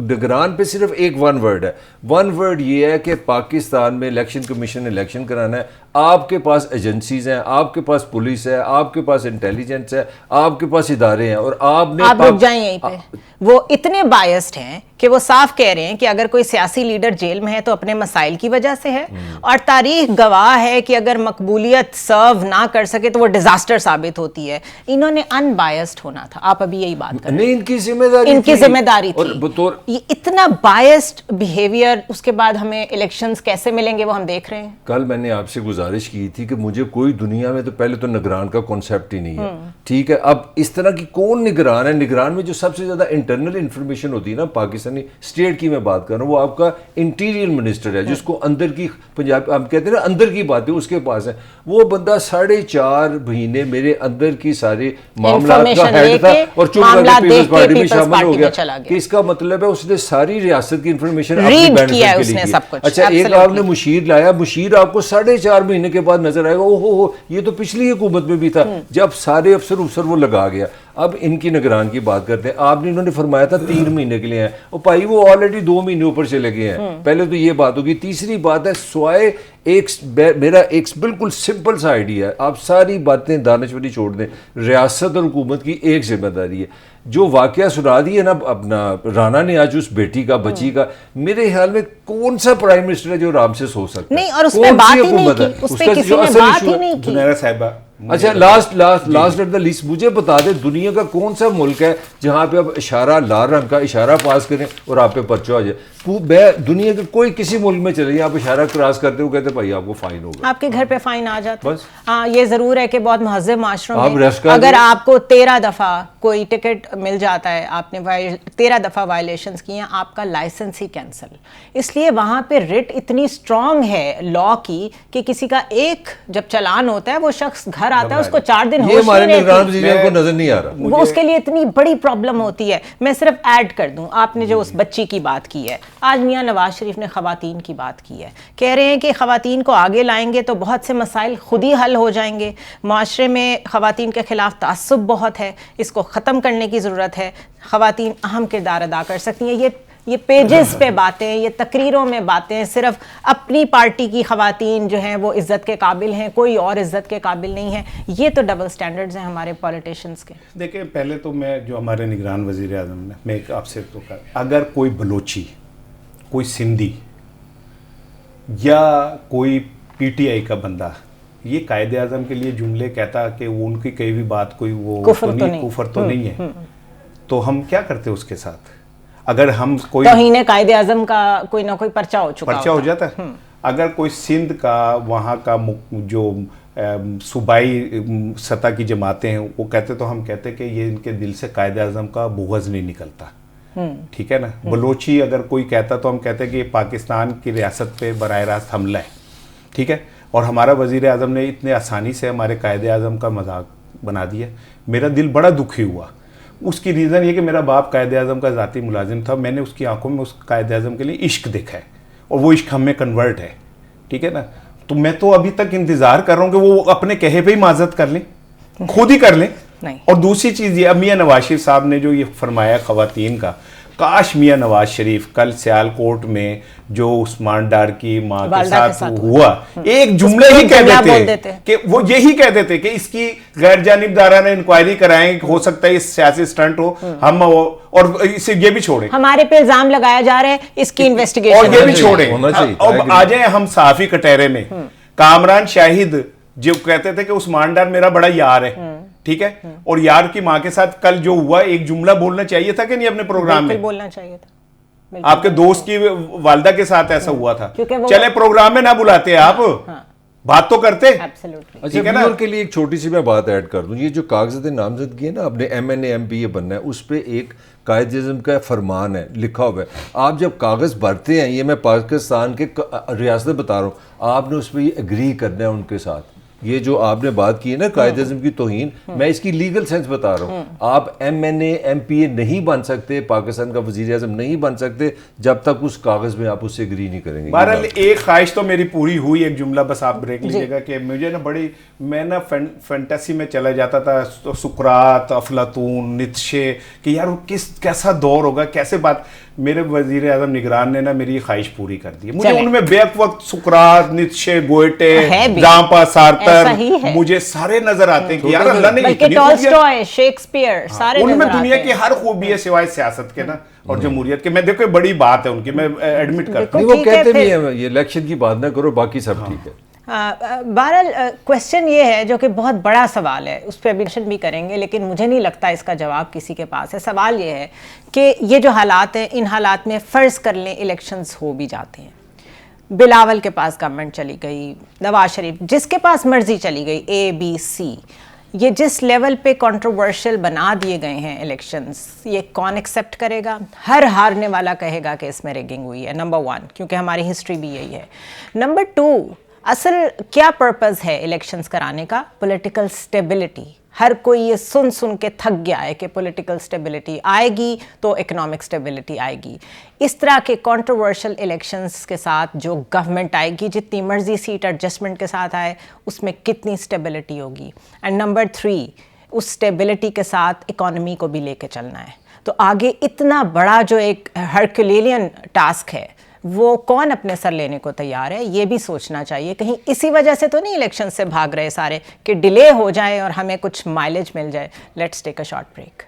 نگران پہ صرف ایک ون ورڈ ہے. ون ورڈ یہ ہے کہ پاکستان میں الیکشن کمیشن الیکشن کرانا ہے. آپ کے پاس ایجنسیز ہیں, آپ کے پاس پولیس ہے, آپ کے پاس انٹیلیجنس ہے, آپ کے پاس ادارے ہیں, اور آپ رک جائیں یہیں پہ. وہ اتنے بائسڈ ہیں کہ وہ صاف کہہ رہے ہیں کہ اگر کوئی سیاسی لیڈر جیل میں ہے تو اپنے مسائل کی وجہ سے ہے, اور تاریخ گواہ ہے کہ اگر مقبولیت سرو نہ کر سکے تو وہ ڈیزاسٹر ثابت ہوتی ہے. انہوں نے ان بائسڈ ہونا تھا. آپ ابھی یہی بات کر رہے ہیں, ان کی ذمہ داری تھی. یہ اتنا بائسڈ بیہیویئر, اس کے بعد ہمیں الیکشنز کیسے ملیں گے وہ ہم دیکھ رہے ہیں. کل میں نے آپ سے گزارش کی تھی کہ مجھے کوئی دنیا میں تو پہلے تو نگران کا کانسیپٹ ہی نہیں ہے, ٹھیک ہے. اب اس طرح کی کون نگران ہے؟ نگران میں جو سب سے زیادہ انٹرنل انفارمیشن ہوتی ہے نا پاکستانی اسٹیٹ کی, میں بات کر رہا ہوں, وہ آپ کا انٹیریئر منسٹر ہے, جس کو اندر کی پنجاب ہم کہتے ہیں نا اندر کی باتیں اس کے پاس ہیں. وہ بندہ 4.5 مہینے میرے اندر کی سارے معاملات کا ہیڈ تھا اور چپ کر کے پیپلز پارٹی میں شامل ہو گیا. کہ اس کا مطلب ہے اس نے ساری ریاست کی انفارمیشن اپنی بینیفٹ کے لیے. اچھا, ایک آپ نے مشیر لایا, مشیر آپ کو 4.5 مہینے کے بعد نظر آئے گا, او ہو یہ تو پچھلی حکومت میں بھی تھا, جب سارے افسر وہ لگا گیا. اب ان کی نگران کی بات کرتے ہیں. آپ نے انہوں نے فرمایا تھا 3 مہینے کے لیے ہیں, اور بھائی وہ آلریڈی 2 مہینے اوپر چلے گئے ہیں. پہلے تو یہ بات ہوگی. تیسری بات ہے, سوائے میرا ایک بالکل سمپل سا آئیڈیا ہے, آپ ساری باتیں دانشوری چھوڑ دیں, ریاست اور حکومت کی ایک ذمہ داری ہے. جو واقعہ سنا دی ہے نا اپنا رانا نے آج اس بیٹی کا, بچی کا, میرے خیال میں کون سا پرائم منسٹر ہے جو آرام سے سو سکتا ہے؟ نہیں, اور اس پہ بات ہی نہیں کی, اس پہ کسی نے بات ہی نہیں کی. زنیرہ صاحبہ, اچھا لاسٹ ایٹ دا لیسٹ مجھے بتا دیں, دنیا کا کون سا ملک ہے جہاں پہ اب اشارہ لال رنگ کا اشارہ پاس کریں اور آپ پہ پرچہ ہو جائے؟ دنیا کے کوئی کسی ملک میں چلے آپ اشارہ کراس کرتے ہو, کہتے ہیں بھائی آپ کو فائن ہوگا, آپ کے گھر پہ فائن آ جاتا ہے. ہاں, یہ ضرور ہے کہ بہت مہذب معاشروں میں اگر آپ کو 13 دفعہ کوئی ٹکٹ مل جاتا ہے, آپ نے 13 دفعہ وائلیشنز کی ہیں, آپ کا لائسنس ہی کینسل. اس لیے وہاں پہ ریٹ اتنی اسٹرانگ ہے لا کی کہ کسی کا ایک جب چلان ہوتا ہے وہ شخص گھر آتا ہے اس کو 4 دن یہ ہوش ہمارے نہیں نگران رہتی، وزیر کو نظر نہیں آ رہا. وہ اس کے لیے اتنی بڑی پرابلم ہوتی ہے. میں صرف ایڈ کر دوں، آپ نے جو اس بچی کی بات کی ہے، آج میاں نواز شریف نے خواتین کی بات کی ہے، کہہ رہے ہیں کہ خواتین کو آگے لائیں گے تو بہت سے مسائل خود ہی حل ہو جائیں گے. معاشرے میں خواتین کے خلاف تعصب بہت ہے، اس کو ختم کرنے کی ضرورت ہے. خواتین اہم کردار ادا کر سکتی ہیں. یہ پیجز پہ باتیں، یہ تقریروں میں باتیں، صرف اپنی پارٹی کی خواتین جو ہیں وہ عزت کے قابل ہیں، کوئی اور عزت کے قابل نہیں ہے. یہ تو ڈبل سٹینڈرڈز ہیں ہمارے پولیٹیشینز کے. دیکھیں پہلے تو میں جو ہمارے نگران وزیر اعظم نے، میں آپ سے تو اگر کوئی بلوچی، کوئی سندھی یا کوئی پی ٹی آئی کا بندہ یہ قائد اعظم کے لیے جملے کہتا کہ وہ ان کی کئی بھی بات کوئی وہ کفر تو نہیں ہے، تو ہم کیا کرتے اس کے ساتھ؟ اگر ہم کوئی توہین قائد اعظم کا کوئی نہ کوئی پرچہ ہو چکا ہو جاتا ہے. اگر کوئی سندھ کا وہاں کا جو صوبائی سطح کی جماعتیں ہیں وہ کہتے تو ہم کہتے کہ یہ ان کے دل سے قائد اعظم کا بغض نہیں نکلتا. ٹھیک ہے نا. بلوچی اگر کوئی کہتا تو ہم کہتے کہ یہ پاکستان کی ریاست پہ براہ راست حملہ ہے. ٹھیک ہے. اور ہمارا وزیر اعظم نے اتنے آسانی سے ہمارے قائد اعظم کا مذاق بنا دیا. میرا دل بڑا دکھی ہوا. اس کی ریزن یہ کہ میرا باپ قائد اعظم کا ذاتی ملازم تھا. میں نے اس کی آنکھوں میں اس قائد اعظم کے لیے عشق دیکھا ہے اور وہ عشق ہم میں کنورٹ ہے. ٹھیک ہے نا. تو میں تو ابھی تک انتظار کر رہا ہوں کہ وہ اپنے کہے پہ ہی معذرت کر لیں، خود ہی کر لیں. اور دوسری چیز یہ میاں نواز شریف صاحب نے جو یہ فرمایا خواتین کا، کاش میاں نواز شریف کل سیال کوٹ میں جو عثمان ڈار کی ماں کے ساتھ ہوا ایک جملے ہی کہہ دیتے کہ وہ یہی کہہ دیتے کہ اس کی غیر جانبدارانہ انکوائری کرائیں، ہو سکتا ہے اس سیاسی سٹنٹ ہو، ہم اور اسے یہ بھی چھوڑیں. ہمارے پہ الزام لگایا جا رہا ہے، اس کی انویسٹیگیشن اور یہ بھی چھوڑیں. اب آ جائیں ہم صحافی کٹہرے میں. کامران شاہد جو کہتے تھے کہ عثمان ڈار میرا بڑا یار ہے، ٹھیک ہے، اور یار کی ماں کے ساتھ کل جو ہوا ایک جملہ بولنا چاہیے تھا کہ نہیں اپنے پروگرام میں؟ بولنا چاہیے تھا. آپ کے دوست کی والدہ کے ساتھ ایسا ہوا تھا. چلے پروگرام میں نہ بلاتے آپ، بات تو کرتے. اچھا ویور کے لیے ایک چھوٹی سی میں بات ایڈ کر دوں. یہ جو کاغذات نامزدگی ہے نا، اپنے M N A M P A بننا ہے، اس پہ ایک قائد اعظم کا فرمان ہے لکھا ہوا ہے. آپ جب کاغذ بھرتے ہیں، یہ میں پاکستان کے ریاستیں بتا رہا ہوں، آپ نے اس پہ یہ ایگری کرنا ہے ان کے ساتھ. یہ جو آپ نے بات کی ہے نا قائد اعظم کی توہین، میں اس کی لیگل سینس بتا رہا ہوں. آپ M N A M P A نہیں بن سکتے، پاکستان کا وزیر اعظم نہیں بن سکتے جب تک اس کاغذ میں آپ اس سے اگری نہیں کریں گے. بہرحال ایک خواہش تو میری پوری ہوئی. ایک جملہ بس آپ بریک لیجیے گا کہ مجھے نا بڑی، میں نا فینٹیسی میں چلا جاتا تھا، سقراط، افلاطون، نیتشے، کہ یار وہ کیسا دور ہوگا، کیسے بات. میرے وزیر اعظم نگران نے نا میری خواہش پوری کر دی. مجھے ان میں بیک وقت سقراط، نیتشے، گوئٹے، جامپا، سارتر مجھے سارے نظر آتے ہیں کہ یار اللہ نے ٹالسٹوئے، شیکسپیئر، سارے ان میں دنیا کی ہر خوبی ہے سوائے سیاست کے نا اور جمہوریت کے. میں دیکھو بڑی بات ہے ان کی، میں ایڈمٹ کرتا ہوں. وہ کہتے بھی ہیں یہ الیکشن کی بات نہ کرو، باقی سب ٹھیک ہے. بہرحال کوشچن یہ ہے جو کہ بہت بڑا سوال ہے، اس پہ ابھی بھی کریں گے، لیکن مجھے نہیں لگتا اس کا جواب کسی کے پاس ہے. سوال یہ ہے کہ یہ جو حالات ہیں، ان حالات میں فرض کر لیں الیکشنز ہو بھی جاتے ہیں، بلاول کے پاس گورنمنٹ چلی گئی، نواز شریف جس کے پاس مرضی چلی گئی، اے بی سی، یہ جس لیول پہ کنٹروورشل بنا دیے گئے ہیں الیکشنز، یہ کون ایکسیپٹ کرے گا؟ ہر ہارنے والا کہے گا کہ اس میں ریگنگ ہوئی ہے، نمبر 1، کیونکہ ہماری ہسٹری بھی یہی ہے. نمبر 2، اصل کیا پرپز ہے الیکشنز کرانے کا؟ Political stability. ہر کوئی یہ سن کے تھک گیا ہے کہ پولیٹیکل سٹیبلٹی آئے گی تو اکنامک سٹیبلٹی آئے گی. اس طرح کے کنٹروورشل الیکشنز کے ساتھ جو گورنمنٹ آئے گی، جتنی مرضی سیٹ ایڈجسٹمنٹ کے ساتھ آئے، اس میں کتنی سٹیبلٹی ہوگی. اینڈ نمبر 3، اس سٹیبلٹی کے ساتھ اکانومی کو بھی لے کے چلنا ہے. تو آگے اتنا بڑا جو ایک ہرکولیلین ٹاسک ہے، وہ کون اپنے سر لینے کو تیار ہے؟ یہ بھی سوچنا چاہیے. کہیں اسی وجہ سے تو نہیں الیکشن سے بھاگ رہے سارے کہ ڈیلے ہو جائے اور ہمیں کچھ مائلیج مل جائے. Let's take a short break.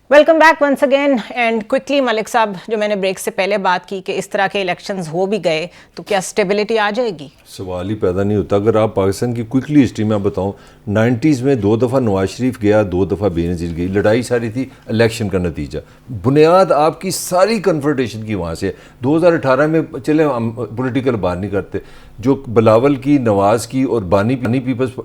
Welcome back once again. And quickly Malik صاحب، جو میں نے بریک سے پہلے بات کی کہ اس طرح کے الیکشنز ہو بھی گئے تو کیا سٹیبلٹی آ جائے گی؟ سوال ہی پیدا نہیں ہوتا. اگر آپ پاکستان کی کوئکلی ہسٹری میں بتاؤں، 90s میں 2 دفعہ نواز شریف گیا، 2 دفعہ بے نظیر گئی. لڑائی ساری تھی الیکشن کا نتیجہ. بنیاد آپ کی ساری کنفرنٹیشن کی وہاں سے. 2018 میں چلے ہم پولیٹیکل بات نہیں کرتے، جو بلاول کی، نواز کی اور بانی پیپلز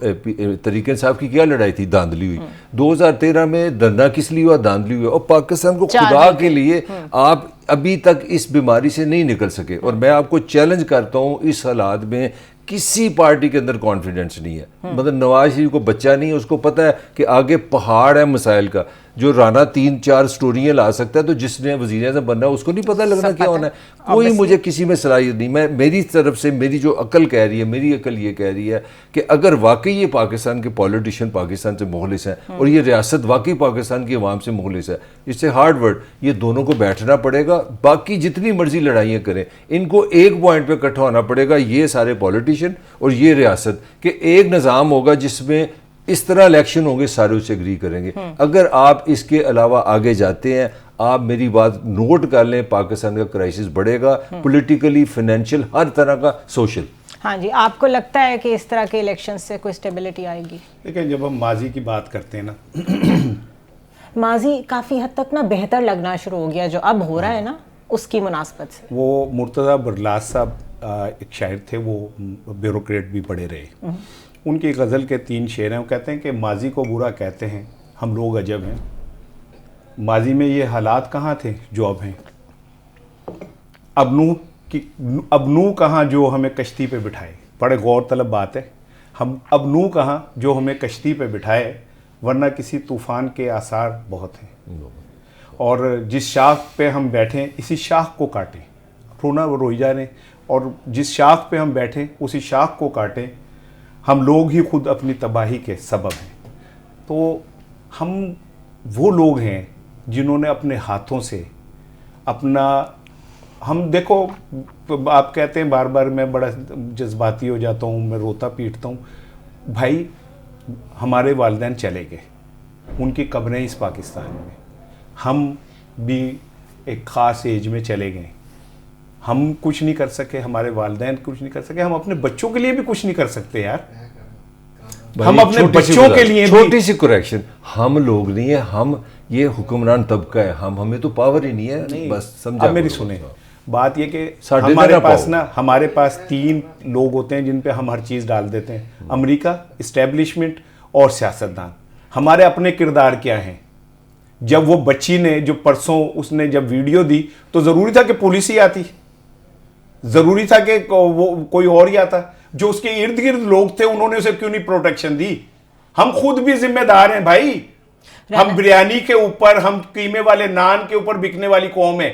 طریقے صاحب کی کیا لڑائی تھی؟ دھاندلی ہوئی. 2013 میں دھرنا کس لیے ہوا؟ دھاندلی ہوئی. ہوئے اور پاکستان کو خدا کے لیے آپ ابھی تک اس بیماری سے نہیں نکل سکے. اور میں آپ کو چیلنج کرتا ہوں, اس حالات میں کسی پارٹی کے اندر کانفیڈنس نہیں ہے. مطلب نواز شریف کو بچہ نہیں ہے, اس کو پتہ ہے کہ آگے پہاڑ ہے مسائل کا. جو رانا 3-4 سٹوریاں لا سکتا ہے, تو جس نے وزیر اعظم بننا ہے اس کو نہیں پتہ لگنا کیا ہونا ہے. کوئی مجھے کسی میں صلاحیت نہیں. میں میری طرف سے میری جو عقل کہہ رہی ہے, میری عقل یہ کہہ رہی ہے کہ اگر واقعی یہ پاکستان کے پولیٹیشین پاکستان سے مخلص ہیں اور یہ ریاست واقعی پاکستان کی عوام سے مخلص ہے, اس سے ہارڈ ورڈ یہ دونوں کو بیٹھنا پڑے گا. باقی جتنی مرضی لڑائیاں کریں, ان کو ایک پوائنٹ پہ اکٹھا ہونا پڑے گا, یہ سارے پولیٹیشین اور یہ ریاست, کہ ایک نظام ہوگا جس میں اس طرح الیکشن ہوں گے, سارے اسے اگری کریں گے. اگر آپ اس کے علاوہ آگے جاتے ہیں, آپ میری بات نوٹ کر لیں, پاکستان کا کرائسس بڑھے گا, پولیٹیکلی, فائنینشیل, ہر طرح کا, سوشل. ہاں جی, آپ کو لگتا ہے کہ اس طرح کے الیکشن سے کوئی اسٹیبلٹی آئے گی؟ لیکن جب ہم ماضی کی بات کرتے ہیں نا, ماضی کافی حد تک نا بہتر لگنا شروع ہو گیا, جو اب ہو رہا ہے نا اس کی مناسبت سے. وہ مرتضیٰ برلاس صاحب ایک شاعر تھے, وہ بیوروکریٹ بھی پڑے رہے. ان کی غزل کے 3 شعر ہیں. وہ کہتے ہیں کہ ماضی کو برا کہتے ہیں ہم لوگ عجب ہیں, ماضی میں یہ حالات کہاں تھے جو اب ہیں, اب نو کہاں جو ہمیں کشتی پہ بٹھائے. بڑے غور طلب بات ہے. ہم اب نو کہاں جو ہمیں کشتی پہ بٹھائے, ورنہ کسی طوفان کے آثار بہت ہیں. اور جس شاخ پہ ہم بیٹھیں اسی شاخ کو کاٹیں. رونا وہ روئی جا رہے ہیں. اور جس شاخ پہ ہم بیٹھیں اسی شاخ کو کاٹیں, ہم لوگ ہی خود اپنی تباہی کے سبب ہیں. تو ہم وہ لوگ ہیں جنہوں نے اپنے ہاتھوں سے اپنا, ہم دیکھو آپ کہتے ہیں بار بار میں بڑا جذباتی ہو جاتا ہوں, میں روتا پیٹتا ہوں. بھائی ہمارے والدین چلے گئے, ان کی قبریں اس پاکستان میں, ہم بھی ایک خاص ایج میں چلے گئے. ہم کچھ نہیں کر سکے, ہمارے والدین کچھ نہیں کر سکے, ہم اپنے بچوں کے لیے بھی کچھ نہیں کر سکتے یار. ہم اپنے بچوں کے لیے چھوٹی سی کریکشن, ہم لوگ نہیں ہیں, ہم یہ حکمران طبقہ ہے, ہمیں تو پاور ہی نہیں ہے. بس سمجھا. اب میری سنیں بات یہ کہ ہمارے پاس 3 لوگ ہوتے ہیں جن پہ ہم ہر چیز ڈال دیتے ہیں, امریکہ, اسٹیبلشمنٹ اور سیاستدان. ہمارے اپنے کردار کیا ہیں؟ جب وہ بچی نے جو پرسوں اس نے جب ویڈیو دی تو ضروری تھا کہ پولیس ہی آتی, ضروری تھا کہ وہ کوئی اور ہی آتا. جو اس کے ارد گرد لوگ تھے انہوں نے اسے کیوں نہیں پروٹیکشن دی؟ ہم خود بھی ذمہ دار ہیں بھائی. ہم بریانی کے اوپر, ہم قیمے والے نان کے اوپر بکنے والی قوم ہے.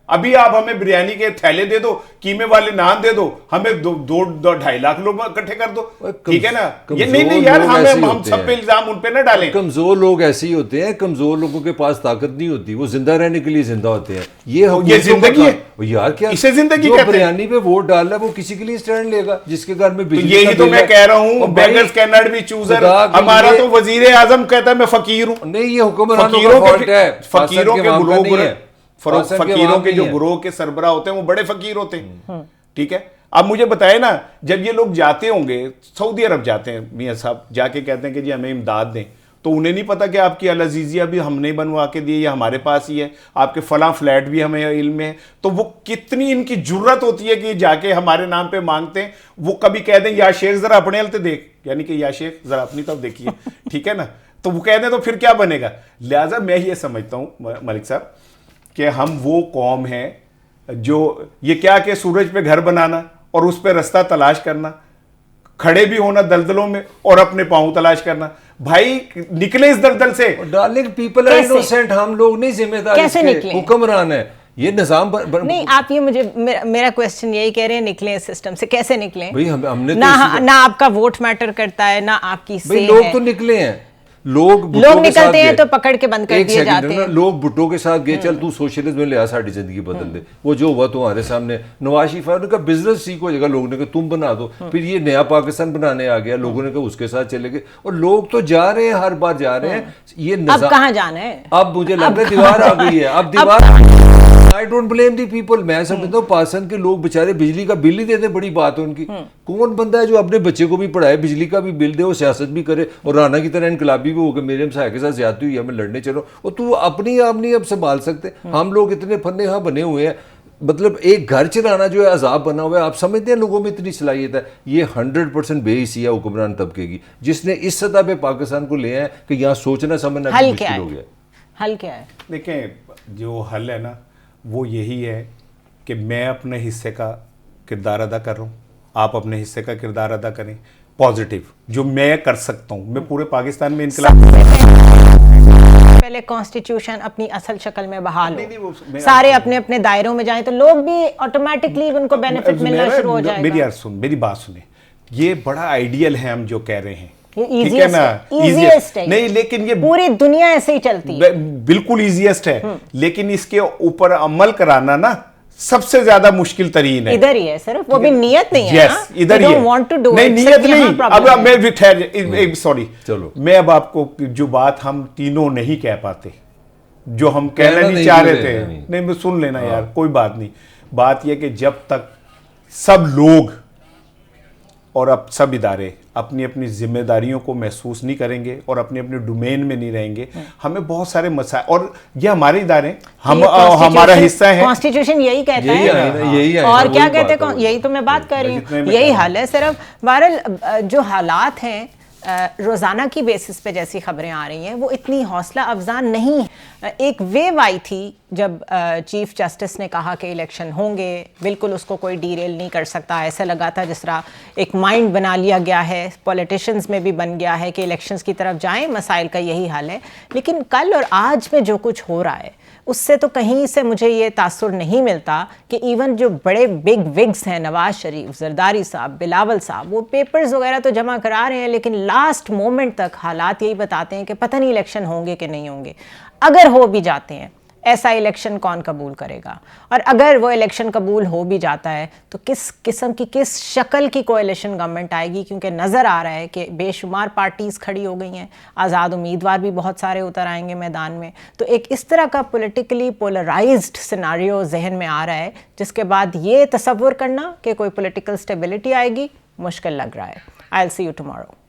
ابھی آپ ہمیں بریانی کے تھیلے دے دو, قیمے والے نان دے دو, ہمیں 2-2.5 لاکھ لوگ اکٹھے کر دو, ٹھیک ہے نا. یہ نہیں یار, ہم سب پہ الزام ان پہ نہ ڈالیں. کمزور لوگ ایسے ہی ہوتے ہیں, کمزور لوگوں کے پاس طاقت نہیں ہوتی, وہ زندہ رہنے کے لیے زندہ ہوتے ہیں. یہ زندگی ہے یار. کیا اسے زندگی جو کہتے ہیں؟ بریانی پہ ووٹ ڈال رہا ہے وہ کسی کے لیے سٹینڈ لے گا جس کے گھر میں بجلی. یہی تو میں کہہ رہا ہوں, بیگرز کینٹ بی چوزر. ہمارا تو وزیر اعظم کہتا ہے میں فقیر ہوں. نہیں, یہ حکمرانوں کا فالٹ ہے, فقیروں کے گروہ نہیں ہے. فقیروں کے جو گروہ کے سربراہ ہوتے ہیں وہ بڑے فقیر ہوتے ہیں, ٹھیک ہے. اب مجھے بتائے نا, جب یہ لوگ جاتے ہوں گے سعودی عرب جاتے ہیں میاں صاحب, جا کے کہتے ہیں کہ جی ہمیں امداد دیں, تو انہیں نہیں پتا کہ آپ کی العزیزیہ بھی ہم نے بنوا کے دی, یا ہمارے پاس ہی ہے, آپ کے فلاں فلیٹ بھی ہمیں علم ہے. تو وہ کتنی ان کی جرت ہوتی ہے کہ یہ جا کے ہمارے نام پہ مانگتے ہیں. وہ کبھی کہہ دیں یا شیخ ذرا اپنے حل تے دیکھ, یعنی کہ یا شیخ ذرا اپنی طرف دیکھیے, ٹھیک ہے نا. تو وہ کہہ دیں تو پھر کیا بنے گا. لہٰذا میں یہ سمجھتا ہوں ملک صاحب کہ ہم وہ قوم ہیں جو یہ کیا کہ سورج پہ گھر بنانا اور اس پہ رستہ تلاش کرنا, کھڑے بھی ہونا دلدلوں میں اور اپنے پاؤں تلاش کرنا. بھائی نکلے اس دلدل سے. ڈارلنگ پیپل آر انوسنٹ, ہم لوگ نہیں ذمہ دار, حکمران ہے یہ نظام. نہیں, آپ یہ مجھے میرا کوسچن یہی کہہ رہے ہیں, نکلیں اس سسٹم سے, کیسے نکلیں؟ ہم نے نہ آپ کا ووٹ میٹر کرتا ہے, نہ آپ کی سے. لوگ تو نکلے ہیں, لوگ نکلتے ہیں تو پکڑ کے بند کر دیے جاتے ہیں. لوگ بھٹو کے ساتھ گئے, چل تو سوشلزم میں لے آ, ساری زندگی بدل دے. وہ جو ہوا تمہارے سامنے. نواز شریف نے کہا بزنس سیکھو جگہ, لوگوں نے کہا تم بنا دو. پھر یہ نیا پاکستان بنانے آ گیا, لوگوں نے کہا اس کے ساتھ چلے گئے. اور لوگ تو جا رہے ہیں, ہر بار جا رہے ہیں. یہ اب کہاں جانا ہے؟ اب مجھے لگ رہا ہے دیوار آ گئی ہے. اب دیوار, I don't blame the people. میں سمجھتا ہوں پاکستان کے لوگ بےچارے بجلی کا بل ہی دیتے, بڑی بات ہے ان کی. کون بندہ ہے جو اپنے بچے کو بھی پڑھائے, بجلی کا بھی بل دے, وہ سیاست بھی کرے, اور رانا کی طرح انقلابی بھی ہو کہ میرے ہمسائے کے ساتھ زیادتی ہوئی ہے میں لڑنے چلو. اور تو اپنی آپ نہیں اب سنبھال سکتے. ہم لوگ اتنے پھنے ہاں بنے ہوئے ہیں, مطلب ایک گھر چلانا جو ہے عذاب بنا ہوا ہے. آپ سمجھتے ہیں لوگوں میں اتنی صلاحیت ہے؟ یہ 100% بے حسی ہے حکمران طبقے کی, جس نے اس سطح پہ پاکستان کو لے آئے کہ یہاں سوچنا سمجھنا مشکل ہو گیا. حل کیا ہے؟ دیکھیں جو حل ہے نا وہ یہی ہے کہ میں اپنے حصے کا کردار ادا کر رہا ہوں, آپ اپنے حصے کا کردار ادا کریں پازیٹیو, جو میں کر سکتا ہوں. میں پورے پاکستان میں انقلاب پہلے کانسٹیٹیوشن اپنی اصل شکل میں بحال ہو, سارے اپنے اپنے دائروں میں جائیں تو لوگ بھی آٹومیٹکلی ان کو بینیفٹ ملنا شروع ہو جائے گا. میری بات سنیں, یہ بڑا آئیڈیل ہے ہم جو کہہ رہے ہیں, ٹھیک ہے نا, ایزیسٹ ہے نہیں, لیکن یہ پوری دنیا ایسے ہی چلتی ہے, بالکل ایزیسٹ ہے, لیکن اس کے اوپر عمل کرانا نا سب سے زیادہ مشکل ترین ہے. ادھر ہی ہے صرف, وہ بھی نیت نہیں ہے نا, ادھر ہی ہے, نہیں نیت نہیں. اب میں بھی ٹھہر, سوری, میں اب آپ کو جو بات ہم تینوں نہیں کہہ پاتے, جو ہم کہنا نہیں چاہ رہے تھے, نہیں میں سن لینا یار, کوئی بات نہیں. بات یہ کہ جب تک سب لوگ اور اب سب ادارے اپنی اپنی ذمہ داریوں کو محسوس نہیں کریں گے اور اپنے اپنے ڈومین میں نہیں رہیں گے, ہمیں بہت سارے مسائل, اور یہ ہمارے ادارے ہمارا حصہ ہے. کانسٹیٹیوشن یہی کہتا ہے, اور کیا کہتے ہیں, یہی تو میں بات کر رہی ہوں, یہی حل ہے صرف. بہرحال جو حالات ہیں روزانہ کی بیسس پہ جیسی خبریں آ رہی ہیں وہ اتنی حوصلہ افزا نہیں. ایک ویو آئی تھی جب چیف جسٹس نے کہا کہ الیکشن ہوں گے, بالکل اس کو کوئی ڈیریل نہیں کر سکتا, ایسا لگا تھا جس طرح ایک مائنڈ بنا لیا گیا ہے, پولیٹیشنز میں بھی بن گیا ہے کہ الیکشنز کی طرف جائیں, مسائل کا یہی حل ہے. لیکن کل اور آج میں جو کچھ ہو رہا ہے اس سے تو کہیں سے مجھے یہ تاثر نہیں ملتا کہ ایون جو بڑے بگ وگز ہیں, نواز شریف, زرداری صاحب, بلاول صاحب, وہ پیپرز وغیرہ تو جمع کرا رہے ہیں, لیکن لاسٹ مومنٹ تک حالات یہی بتاتے ہیں کہ پتہ نہیں الیکشن ہوں گے کہ نہیں ہوں گے. اگر ہو بھی جاتے ہیں ایسا الیکشن کون قبول کرے گا, اور اگر وہ الیکشن قبول ہو بھی جاتا ہے تو کس قسم کی, کس شکل کی کوalition گورنمنٹ آئے گی, کیونکہ نظر آ رہا ہے کہ بے شمار پارٹیز کھڑی ہو گئی ہیں, آزاد امیدوار بھی بہت سارے اتر آئیں گے میدان میں. تو ایک اس طرح کا پولیٹیکلی پولرائزڈ سیناریو ذہن میں آ رہا ہے جس کے بعد یہ تصور کرنا کہ کوئی پولیٹیکل اسٹیبلٹی آئے گی مشکل لگ رہا ہے. I'll see you tomorrow.